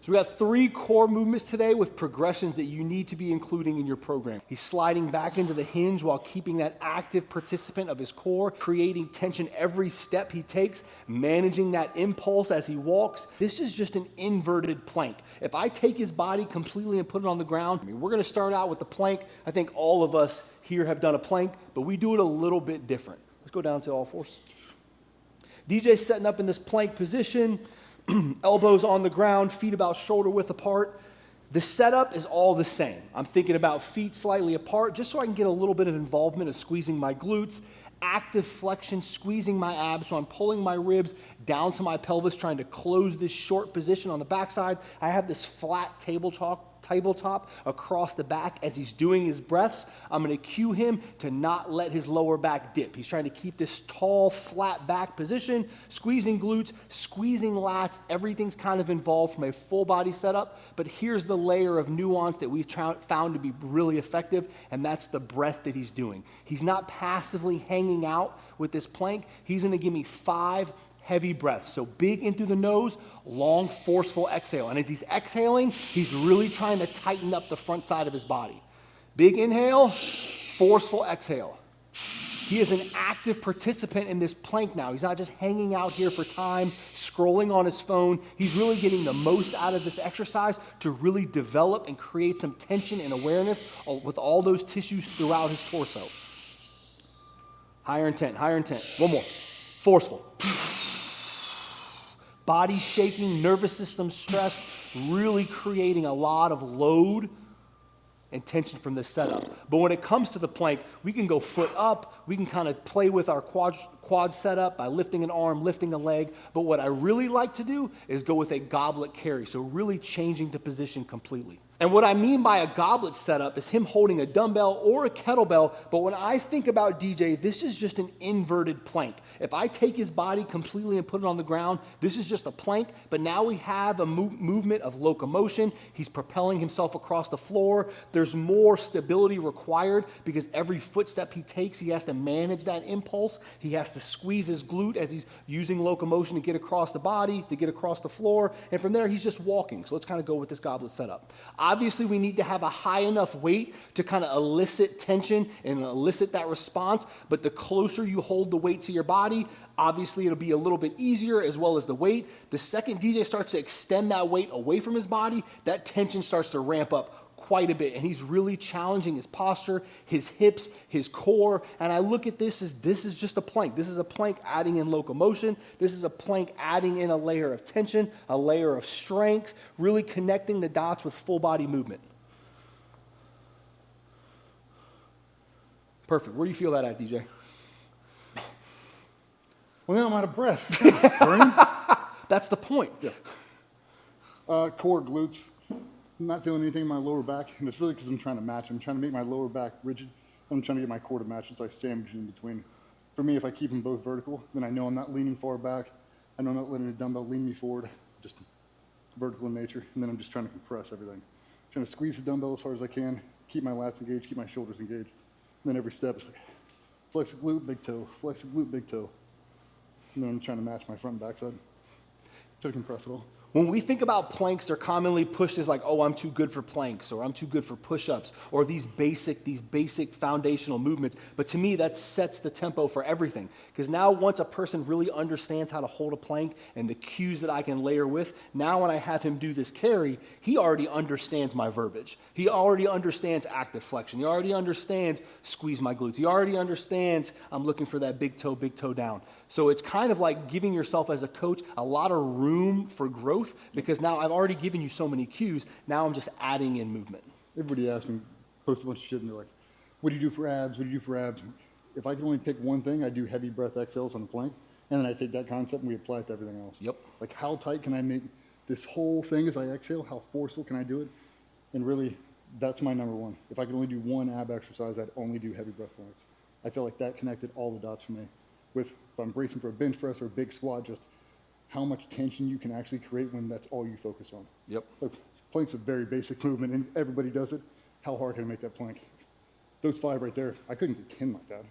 So we got 3 core movements today with progressions that you need to be including in your program. He's sliding back into the hinge while keeping that active participant of his core, creating tension every step he takes, managing that impulse as he walks. This is just an inverted plank. If I take his body completely and put it on the ground, we're gonna start out with the plank. I think all of us here have done a plank, but we do it a little bit different. Let's go down to all fours. DJ's setting up in this plank position. Elbows on the ground, feet about shoulder width apart. The setup is all the same. I'm thinking about feet slightly apart just so I can get a little bit of involvement of squeezing my glutes, active flexion, squeezing my abs, so I'm pulling my ribs down to my pelvis, trying to close this short position on the backside. I have this flat tabletop across the back. As he's doing his breaths, I'm going to cue him to not let his lower back dip. He's trying to keep this tall, flat back position, squeezing glutes, squeezing lats. Everything's kind of involved from a full body setup, but here's the layer of nuance that we've found to be really effective, and that's the breath that he's doing. He's not passively hanging out with this plank. He's going to give me 5 heavy breaths. So big in through the nose, long, forceful exhale. And as he's exhaling, he's really trying to tighten up the front side of his body. Big inhale, forceful exhale. He is an active participant in this plank now. He's not just hanging out here for time, scrolling on his phone. He's really getting the most out of this exercise to really develop and create some tension and awareness with all those tissues throughout his torso. Higher intent, higher intent. One more. Forceful. Body shaking, nervous system stress, really creating a lot of load and tension from this setup. But when it comes to the plank, we can go foot up, we can kind of play with our quad setup by lifting an arm, lifting a leg. But what I really like to do is go with a goblet carry, so really changing the position completely. And what I mean by a goblet setup is him holding a dumbbell or a kettlebell, but when I think about DJ, this is just an inverted plank. If I take his body completely and put it on the ground, this is just a plank, but now we have a movement of locomotion. He's propelling himself across the floor. There's more stability required because every footstep he takes, he has to manage that impulse. He has to squeeze his glute as he's using locomotion to get across the body, to get across the floor, and from there he's just walking. So let's kind of go with this goblet setup. Obviously, we need to have a high enough weight to kind of elicit tension and elicit that response, but the closer you hold the weight to your body, obviously it'll be a little bit easier as well as the weight. The second DJ starts to extend that weight away from his body, that tension starts to ramp up quite a bit, and he's really challenging his posture, his hips, his core, and I look at this as this is just a plank. This is a plank adding in locomotion. This is a plank adding in a layer of tension, a layer of strength, really connecting the dots with full body movement. Perfect. Where do you feel that at, DJ? Well, now I'm out of breath. That's the point. Yeah. Core, glutes. I'm not feeling anything in my lower back, and it's really because I'm trying to match. I'm trying to make my lower back rigid. I'm trying to get my core to match, so I sandwich in between. For me, if I keep them both vertical, then I know I'm not leaning far back. I know I'm not letting a dumbbell lean me forward, just vertical in nature, and then I'm just trying to compress everything. Trying to squeeze the dumbbell as hard as I can, keep my lats engaged, keep my shoulders engaged. And then every step is like, flex a glute, big toe, flex a glute, big toe. And then I'm trying to match my front and backside to compress it all. When we think about planks, they're commonly pushed as like, oh, I'm too good for planks, or I'm too good for push-ups, or these basic foundational movements. But to me, that sets the tempo for everything. Because now once a person really understands how to hold a plank and the cues that I can layer with, now when I have him do this carry, he already understands my verbiage. He already understands active flexion. He already understands squeeze my glutes. He already understands I'm looking for that big toe down. So it's kind of like giving yourself as a coach a lot of room for growth, because now I've already given you so many cues. Now I'm just adding in movement. Everybody asks me, post a bunch of shit, and they're like, what do you do for abs? What do you do for abs? If I can only pick one thing, I do heavy breath exhales on the plank, and then I take that concept and we apply it to everything else. Yep. Like, how tight can I make this whole thing as I exhale? How forceful can I do it? And really, that's my number one. If I could only do one ab exercise, I'd only do heavy breath planks. I feel like that connected all the dots for me. With, if I'm bracing for a bench press or a big squat, just how much tension you can actually create when that's all you focus on. Yep. Like, plank's a very basic movement, and everybody does it. How hard can I make that plank? Those 5 right there, I couldn't get 10 like that.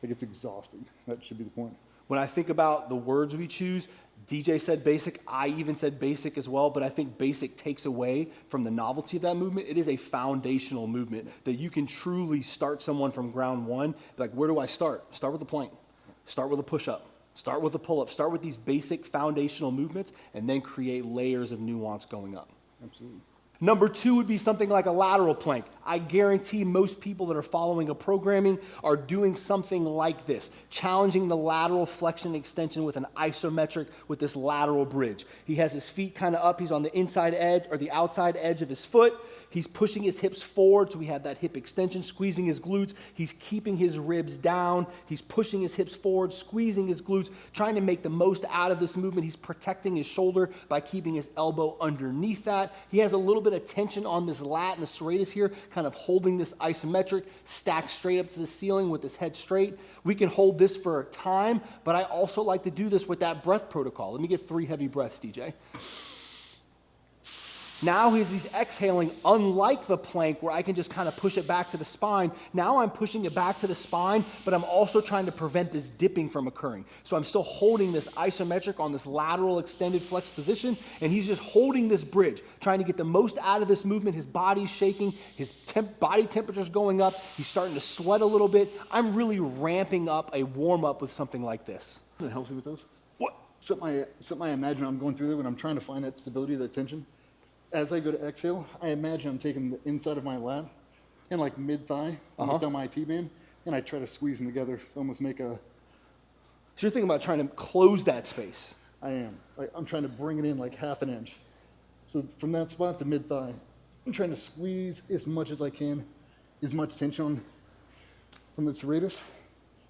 Like, it's exhausting. That should be the point. When I think about the words we choose, DJ said basic, I even said basic as well, but I think basic takes away from the novelty of that movement. It is a foundational movement that you can truly start someone from ground one. Like, where do I start? Start with the plank, start with a push-up, start with a pull-up, start with these basic foundational movements, and then create layers of nuance going up. Absolutely. Number two would be something like a lateral plank. I guarantee most people that are following a programming are doing something like this, challenging the lateral flexion extension with an isometric with this lateral bridge. He has his feet kind of up. He's on the inside edge or the outside edge of his foot. He's pushing his hips forward, so we have that hip extension, squeezing his glutes. He's keeping his ribs down. He's pushing his hips forward, squeezing his glutes, trying to make the most out of this movement. He's protecting his shoulder by keeping his elbow underneath that. He has a little bit of tension on this lat and the serratus here, kind of holding this isometric, stacked straight up to the ceiling with his head straight. We can hold this for time, but I also like to do this with that breath protocol. Let me get 3 heavy breaths, DJ. Now he's exhaling, unlike the plank where I can just kind of push it back to the spine. Now I'm pushing it back to the spine, but I'm also trying to prevent this dipping from occurring. So I'm still holding this isometric on this lateral extended flex position, and he's just holding this bridge, trying to get the most out of this movement. His body's shaking, his body temperature's going up, he's starting to sweat a little bit. I'm really ramping up a warm-up with something like this. That helps you with those? What? Something I imagine I'm going through there when I'm trying to find that stability, that tension. As I go to exhale, I imagine I'm taking the inside of my lat and like mid-thigh, almost down my T-band, and I try to squeeze them together to almost make a... So you're thinking about trying to close that space. I am. I'm trying to bring it in like half an inch. So from that spot to mid-thigh, I'm trying to squeeze as much as I can, as much tension from the serratus.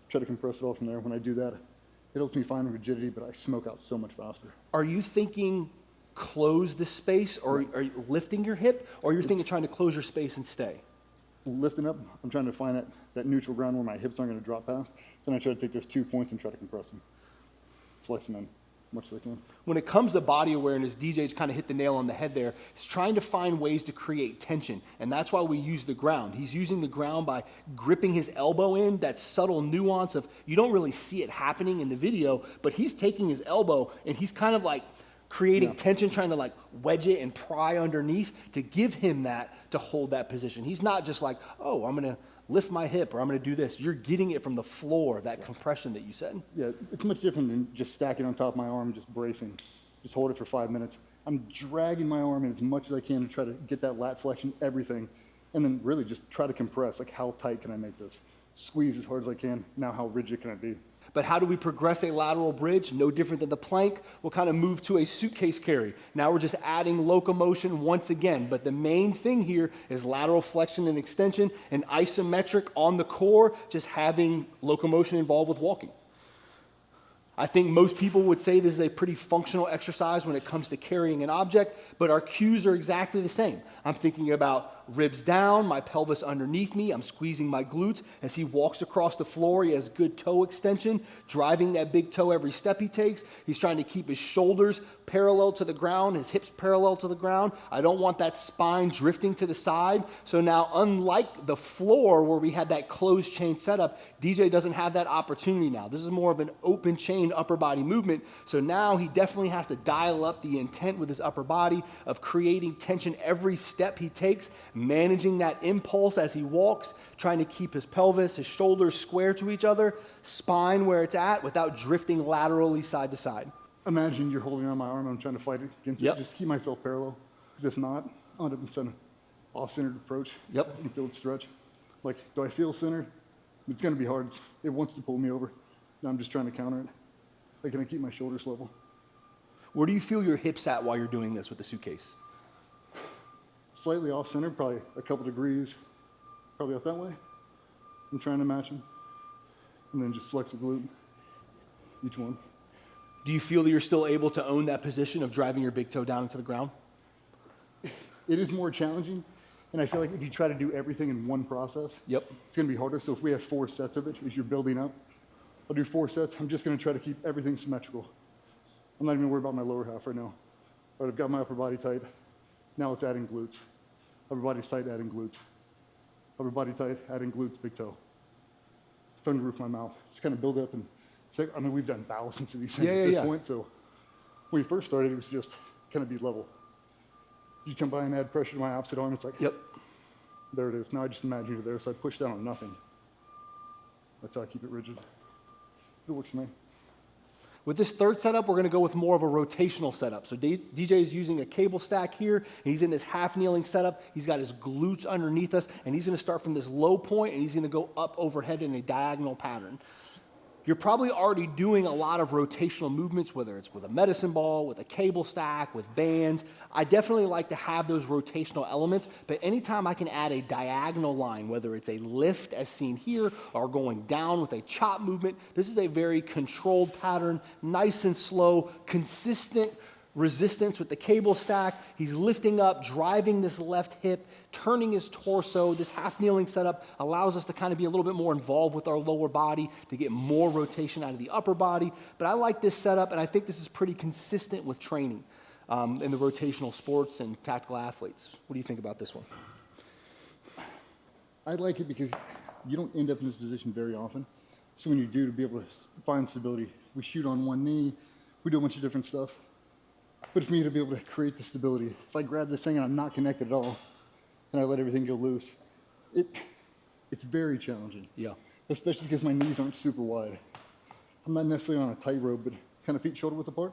Try to compress it all from there. When I do that, it helps me find rigidity, but I smoke out so much faster. Are you thinking close the space, or are you lifting your hip, or you're thinking trying to close your space and stay? Lifting up, I'm trying to find that neutral ground where my hips aren't going to drop past. Then I try to take those 2 points and try to compress them. Flex them in as much as I can. When it comes to body awareness, DJ's kind of hit the nail on the head there. He's trying to find ways to create tension, and that's why we use the ground. He's using the ground by gripping his elbow in, that subtle nuance of, you don't really see it happening in the video, but he's taking his elbow and he's kind of like creating tension, trying to like wedge it and pry underneath to give him that, to hold that position. He's not just like, oh, I'm going to lift my hip or I'm going to do this. You're getting it from the floor, that compression that you said. Yeah, it's much different than just stacking on top of my arm, just bracing. Just hold it for 5 minutes. I'm dragging my arm in as much as I can to try to get that lat flexion, everything, and then really just try to compress, like how tight can I make this? Squeeze as hard as I can. Now how rigid can I be? But how do we progress a lateral bridge? No different than the plank. We'll kind of move to a suitcase carry. Now we're just adding locomotion once again. But the main thing here is lateral flexion and extension and isometric on the core, just having locomotion involved with walking. I think most people would say this is a pretty functional exercise when it comes to carrying an object, but our cues are exactly the same. I'm thinking about ribs down, my pelvis underneath me, I'm squeezing my glutes. As he walks across the floor, he has good toe extension, driving that big toe every step he takes. He's trying to keep his shoulders parallel to the ground, his hips parallel to the ground. I don't want that spine drifting to the side. So now, unlike the floor where we had that closed chain setup, DJ doesn't have that opportunity now. This is more of an open chain upper body movement. So now he definitely has to dial up the intent with his upper body of creating tension every step he takes, managing that impulse as he walks, trying to keep his pelvis, his shoulders square to each other, spine where it's at without drifting laterally side to side. Imagine you're holding on my arm, I'm trying to fight it against it, just keep myself parallel, because if not, I'll end up in an off-centered approach. And feel it stretch. Like, do I feel centered? It's going to be hard. It wants to pull me over. Now I'm just trying to counter it. Like, can I keep my shoulders level? Where do you feel your hips at while you're doing this with the suitcase? Slightly off-center, probably a couple degrees, probably out that way. I'm trying to match them. And then just flex the glute, each one. Do you feel that you're still able to own that position of driving your big toe down into the ground? It is more challenging, and I feel like if you try to do everything in one process, it's going to be harder. So if we have 4 sets of it, as you're building up, I'll do 4 sets. I'm just going to try to keep everything symmetrical. I'm not even worried about my lower half right now. All right, I've got my upper body tight. Now it's adding glutes. Upper body's tight, adding glutes. Upper body tight, adding glutes, big toe. Trying to roof my mouth. Just kind of build up and So, I mean, we've done thousands of these things at this point. So when we first started, it was just kind of be level. You come by and add pressure to my opposite arm. It's like, Yep. There it is. Now I just imagine you're there. So I push down on nothing. That's how I keep it rigid. It works for me. With this third setup, we're going to go with more of a rotational setup. So DJ is using a cable stack here, and he's in this half kneeling setup. He's got his glutes underneath us, and he's going to start from this low point, and he's going to go up overhead in a diagonal pattern. You're probably already doing a lot of rotational movements, whether it's with a medicine ball, with a cable stack, with bands. I definitely like to have those rotational elements, but anytime I can add a diagonal line, whether it's a lift as seen here, or going down with a chop movement, this is a very controlled pattern, nice and slow, consistent resistance with the cable stack. He's lifting up, driving this left hip, turning his torso. This half kneeling setup allows us to kind of be a little bit more involved with our lower body to get more rotation out of the upper body. But I like this setup, and I think this is pretty consistent with training in the rotational sports and tactical athletes. What do you think about this one? I like it because you don't end up in this position very often. So when you do, to be able to find stability, we shoot on one knee, we do a bunch of different stuff. But for me to be able to create the stability, if I grab this thing and I'm not connected at all, and I let everything go loose, it's very challenging. Yeah. Especially because my knees aren't super wide. I'm not necessarily on a tightrope, but kind of feet shoulder width apart.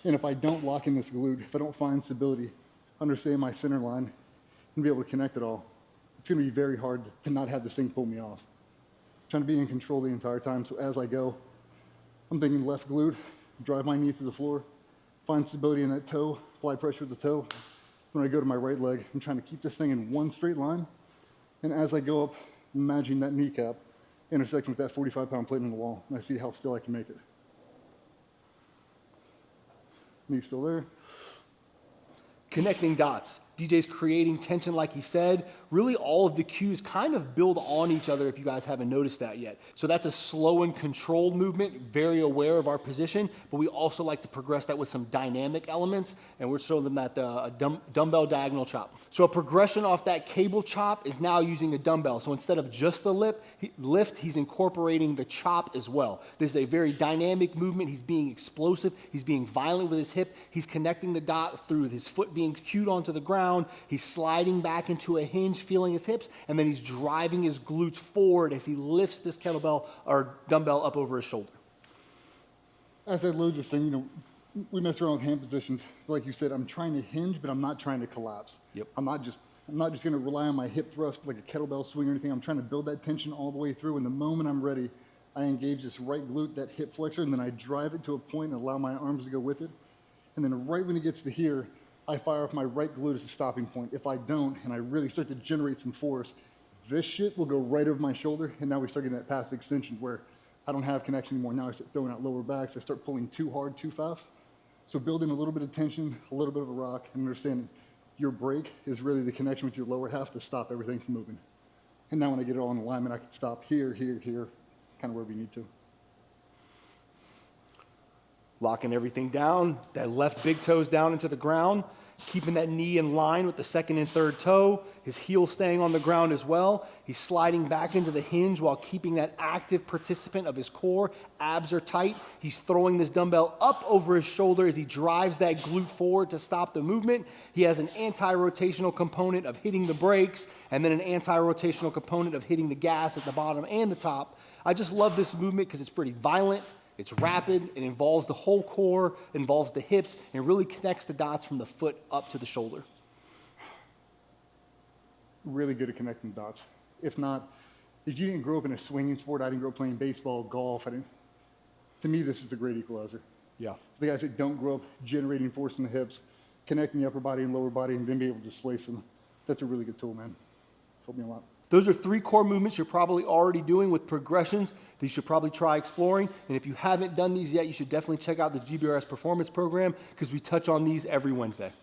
And if I don't lock in this glute, if I don't find stability, understand my center line, and be able to connect it all, it's going to be very hard to not have this thing pull me off. I'm trying to be in control the entire time, so as I go, I'm thinking left glute, drive my knee through the floor, find stability in that toe, apply pressure with the toe. When I go to my right leg, I'm trying to keep this thing in one straight line. And as I go up, imagine that kneecap intersecting with that 45-pound plate in the wall. And I see how still I can make it. Knee still there. Connecting dots. DJ's creating tension like he said. Really all of the cues kind of build on each other if you guys haven't noticed that yet. So that's a slow and controlled movement, very aware of our position, but we also like to progress that with some dynamic elements, and we're showing them that dumbbell diagonal chop. So a progression off that cable chop is now using a dumbbell. So instead of just the lift, he's incorporating the chop as well. This is a very dynamic movement. He's being explosive. He's being violent with his hip. He's connecting the dot through his foot being cued onto the ground. He's sliding back into a hinge, feeling his hips, and then he's driving his glutes forward as he lifts this kettlebell or dumbbell up over his shoulder. As I load this thing, we mess around with hand positions. Like you said, I'm trying to hinge, but I'm not trying to collapse. Yep. I'm not just going to rely on my hip thrust like a kettlebell swing or anything. I'm trying to build that tension all the way through, and the moment I'm ready, I engage this right glute, that hip flexor, and then I drive it to a point and allow my arms to go with it. And then right when it gets to here, I fire off my right glute as a stopping point. If I don't, and I really start to generate some force, this shit will go right over my shoulder, and now we start getting that passive extension where I don't have connection anymore. Now I start throwing out lower backs. I start pulling too hard, too fast. So building a little bit of tension, a little bit of a rock, and understanding your break is really the connection with your lower half to stop everything from moving. And now when I get it all in alignment, I can stop here, here, here, kind of where we need to. Locking everything down, that left big toes down into the ground, keeping that knee in line with the second and third toe, his heel staying on the ground as well. He's sliding back into the hinge while keeping that active participant of his core. Abs are tight. He's throwing this dumbbell up over his shoulder as he drives that glute forward to stop the movement. He has an anti-rotational component of hitting the brakes, and then an anti-rotational component of hitting the gas at the bottom and the top. I just love this movement because it's pretty violent. It's rapid, it involves the whole core, it involves the hips, and it really connects the dots from the foot up to the shoulder. Really good at connecting dots. If you didn't grow up in a swinging sport, I didn't grow up playing baseball, golf, to me this is a great equalizer. Yeah. The guys that don't grow up generating force in the hips, connecting the upper body and lower body, and then be able to displace them, that's a really good tool, man. Helped me a lot. Those are 3 core movements you're probably already doing with progressions that you should probably try exploring. And if you haven't done these yet, you should definitely check out the GBRS Performance Program because we touch on these every Wednesday.